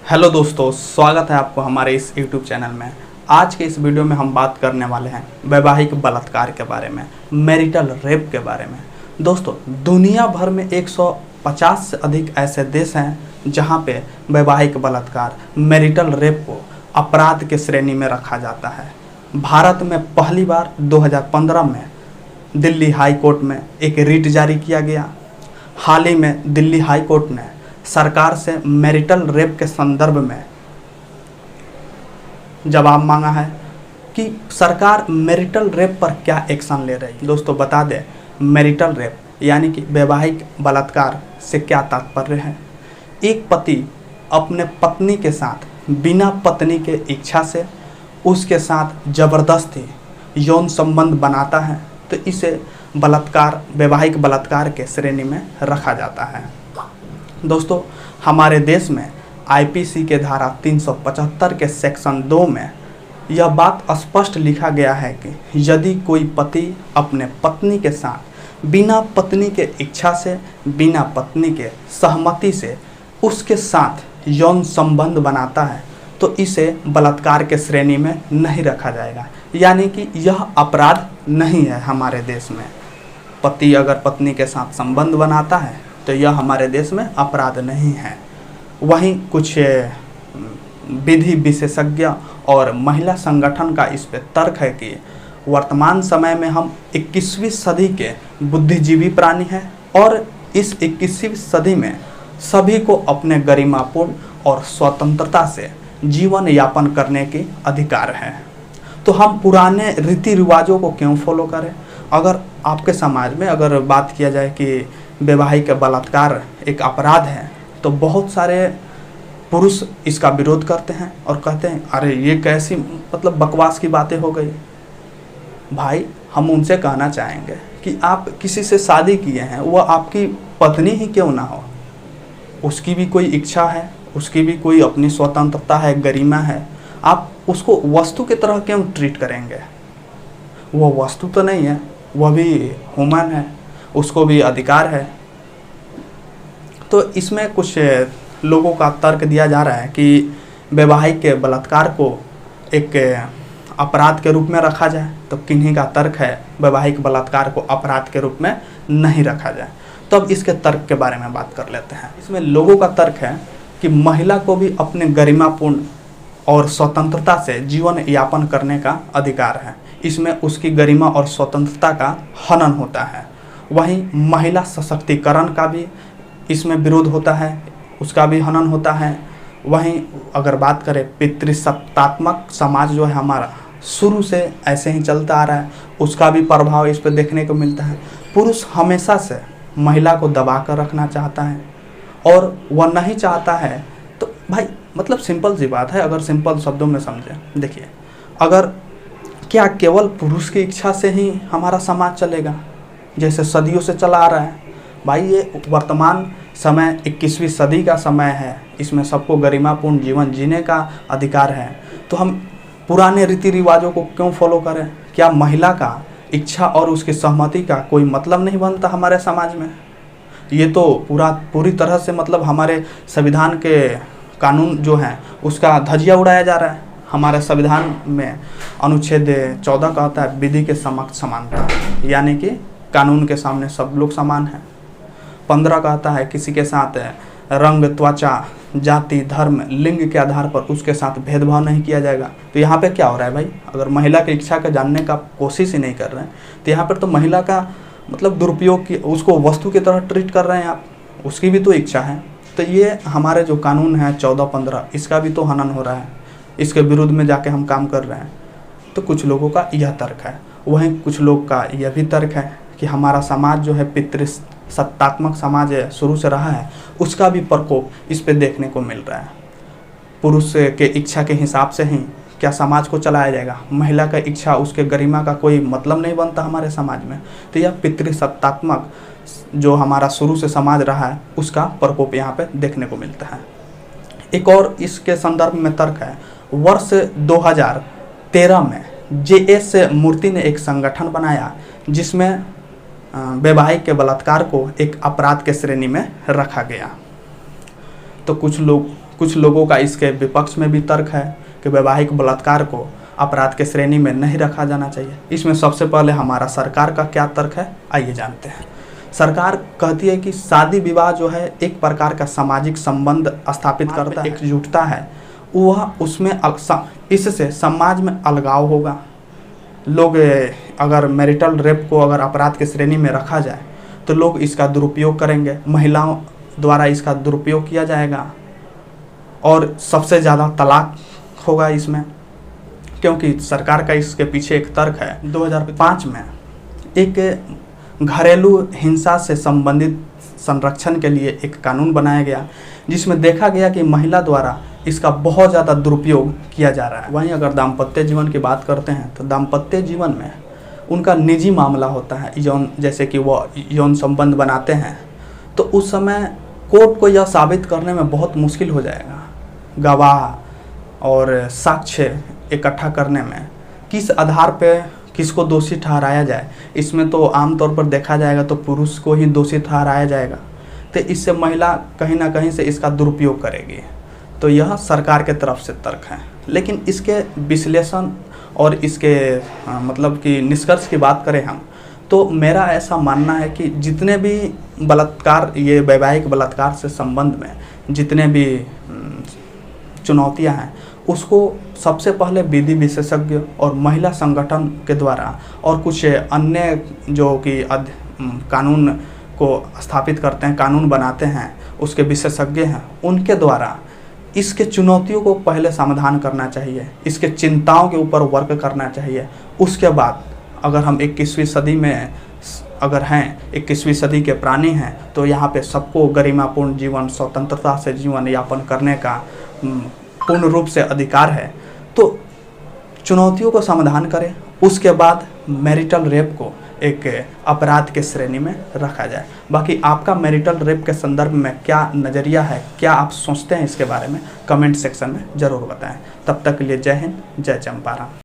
Hello दोस्तों, स्वागत है आपको हमारे इस YouTube चैनल में। आज के इस वीडियो में हम बात करने वाले हैं वैवाहिक बलात्कार के बारे में, मैरिटल रेप के बारे में। दोस्तों, दुनिया भर में 150 से अधिक ऐसे देश हैं जहां पे वैवाहिक बलात्कार, मैरिटल रेप को अपराध के श्रेणी में रखा जाता है। भारत में पहली बार 2015 में दिल्ली हाई कोर्ट में एक रिट जारी किया गया। हाल ही में दिल्ली हाई कोर्ट ने सरकार से मैरिटल रेप के संदर्भ में जवाब मांगा है कि सरकार मैरिटल रेप पर क्या एक्शन ले रही है। दोस्तों, बता दें, मैरिटल रेप यानी कि वैवाहिक बलात्कार से क्या तात्पर्य है। एक पति अपने पत्नी के साथ बिना पत्नी के इच्छा से उसके साथ जबरदस्ती यौन संबंध बनाता है तो इसे बलात्कार, वैवाहिक बलात्कार के श्रेणी में रखा जाता है। दोस्तों, हमारे देश में आईपीसी के धारा 375 के सेक्शन 2 में यह बात स्पष्ट लिखा गया है कि यदि कोई पति अपने पत्नी के साथ बिना पत्नी के इच्छा से, बिना पत्नी के सहमति से उसके साथ यौन संबंध बनाता है तो इसे बलात्कार के श्रेणी में नहीं रखा जाएगा। यानी कि यह अपराध नहीं है हमारे देश में। पति अगर पत्नी के साथ संबंध बनाता है तो यह हमारे देश में अपराध नहीं है। वहीं कुछ विधि विशेषज्ञ और महिला संगठन का इस पे तर्क है कि वर्तमान समय में हम 21वीं सदी के बुद्धिजीवी प्राणी हैं और इस 21वीं सदी में सभी को अपने गरिमापूर्ण और स्वतंत्रता से जीवन यापन करने के अधिकार है। तो हम पुराने रीति रिवाजों को क्यों फॉलो करें। अगर आपके समाज में अगर बात किया जाए कि वैवाहिक बलात्कार एक अपराध है तो बहुत सारे पुरुष इसका विरोध करते हैं और कहते हैं अरे ये कैसी बकवास की बातें हो गई। भाई, हम उनसे कहना चाहेंगे कि आप किसी से शादी किए हैं, वह आपकी पत्नी ही क्यों ना हो, उसकी भी कोई इच्छा है, उसकी भी कोई अपनी स्वतंत्रता है, गरिमा है। आप उसको वस्तु की तरह क्यों ट्रीट करेंगे। वह वस्तु तो नहीं है, वह भी ह्यूमन है, उसको भी अधिकार है। तो इसमें कुछ लोगों का तर्क दिया जा रहा है कि वैवाहिक बलात्कार को एक अपराध के रूप में रखा जाए, तो किन्हीं का तर्क है वैवाहिक बलात्कार को अपराध के रूप में नहीं रखा जाए। तो अब इसके तर्क के बारे में बात कर लेते हैं। इसमें लोगों का तर्क है कि महिला को भी अपने गरिमापूर्ण और स्वतंत्रता से जीवन यापन करने का अधिकार है। इसमें उसकी गरिमा और स्वतंत्रता का हनन होता है। वहीं महिला सशक्तिकरण का भी इसमें विरोध होता है, उसका भी हनन होता है। वहीं अगर बात करें पितृसत्तात्मक समाज जो है हमारा, शुरू से ऐसे ही चलता आ रहा है, उसका भी प्रभाव इस पर देखने को मिलता है। पुरुष हमेशा से महिला को दबा कर रखना चाहता है और वह नहीं चाहता है तो भाई सिंपल सी बात है, अगर सिंपल शब्दों में समझें। देखिए, अगर क्या केवल पुरुष की इच्छा से ही हमारा समाज चलेगा जैसे सदियों से चला आ रहा है। भाई, ये वर्तमान समय 21वीं सदी का समय है, इसमें सबको गरिमापूर्ण जीवन जीने का अधिकार है। तो हम पुराने रीति रिवाजों को क्यों फॉलो करें। क्या महिला का इच्छा और उसकी सहमति का कोई मतलब नहीं बनता हमारे समाज में। ये तो पूरी तरह से हमारे संविधान के कानून जो हैं उसका धजिया उड़ाया जा रहा है। हमारे संविधान में अनुच्छेद 14 कहता है विधि के समक्ष समानता, यानी कि कानून के सामने सब लोग समान हैं। 15 कहता है किसी के साथ रंग, त्वचा, जाति, धर्म, लिंग के आधार पर उसके साथ भेदभाव नहीं किया जाएगा। तो यहाँ पे क्या हो रहा है भाई, अगर महिला की इच्छा के जानने का कोशिश ही नहीं कर रहे हैं तो यहाँ पर तो महिला का दुरुपयोग की, उसको वस्तु की तरह ट्रीट कर रहे हैं आप। उसकी भी तो इच्छा है। तो ये हमारे जो कानून है 14-15, इसका भी तो हनन हो रहा है। इसके विरुद्ध में जाके हम काम कर रहे हैं। तो कुछ लोगों का यह तर्क है। वहीं कुछ लोग का यह भी तर्क है कि हमारा समाज जो है पितृसत्तात्मक समाज है, शुरू से रहा है, उसका भी प्रकोप इस पे देखने को मिल रहा है। पुरुष के इच्छा के हिसाब से ही क्या समाज को चलाया जाएगा। महिला का इच्छा, उसके गरिमा का कोई मतलब नहीं बनता हमारे समाज में। तो यह पितृसत्तात्मक जो हमारा शुरू से समाज रहा है उसका प्रकोप यहाँ पे देखने को मिलता है। एक और इसके संदर्भ में तर्क है। वर्ष 2013 में JS मूर्ति ने एक संगठन बनाया जिसमें वैवाहिक बलात्कार को एक अपराध के श्रेणी में रखा गया। तो कुछ कुछ लोगों का इसके विपक्ष में भी तर्क है कि वैवाहिक बलात्कार को अपराध के श्रेणी में नहीं रखा जाना चाहिए। इसमें सबसे पहले हमारा सरकार का क्या तर्क है, आइए जानते हैं। सरकार कहती है कि शादी विवाह जो है एक प्रकार का सामाजिक संबंध स्थापित करता है, एकजुटता है, वह उसमें इससे समाज में अलगाव होगा। लोग अगर मैरिटल रेप को अगर अपराध की श्रेणी में रखा जाए तो लोग इसका दुरुपयोग करेंगे, महिलाओं द्वारा इसका दुरुपयोग किया जाएगा और सबसे ज़्यादा तलाक होगा इसमें, क्योंकि सरकार का इसके पीछे एक तर्क है। 2005 में एक घरेलू हिंसा से संबंधित संरक्षण के लिए एक कानून बनाया गया, जिसमें देखा गया कि महिला द्वारा इसका बहुत ज़्यादा दुरुपयोग किया जा रहा है। वहीं अगर दाम्पत्य जीवन की बात करते हैं तो दाम्पत्य जीवन में उनका निजी मामला होता है, यौन, जैसे कि वो यौन संबंध बनाते हैं तो उस समय कोर्ट को यह साबित करने में बहुत मुश्किल हो जाएगा, गवाह और साक्ष्य इकट्ठा करने में किस आधार पे किसको दोषी ठहराया जाए। इसमें तो आमतौर पर देखा जाएगा तो पुरुष को ही दोषी ठहराया जाएगा, तो इससे महिला कहीं ना कहीं से इसका दुरुपयोग करेगी। तो यह सरकार के तरफ से तर्क है। लेकिन इसके विश्लेषण और इसके मतलब कि निष्कर्ष की बात करें हम, तो मेरा ऐसा मानना है कि जितने भी बलात्कार, ये वैवाहिक बलात्कार से संबंध में जितने भी चुनौतियां हैं, उसको सबसे पहले विधि विशेषज्ञ और महिला संगठन के द्वारा और कुछ अन्य जो कि कानून को स्थापित करते हैं, कानून बनाते हैं, उसके विशेषज्ञ हैं, उनके द्वारा इसके चुनौतियों को पहले समाधान करना चाहिए, इसके चिंताओं के ऊपर वर्क करना चाहिए। उसके बाद अगर हम 21वीं सदी में अगर हैं, 21वीं सदी के प्राणी हैं, तो यहाँ पे सबको गरिमापूर्ण जीवन, स्वतंत्रता से जीवन यापन करने का पूर्ण रूप से अधिकार है। तो चुनौतियों को समाधान करें, उसके बाद मैरिटल रेप को एक अपराध के श्रेणी में रखा जाए। बाकी आपका मैरिटल रेप के संदर्भ में क्या नज़रिया है, क्या आप सोचते हैं इसके बारे में, कमेंट सेक्शन में ज़रूर बताएं। तब तक के लिए जय हिंद, जय चंपारण।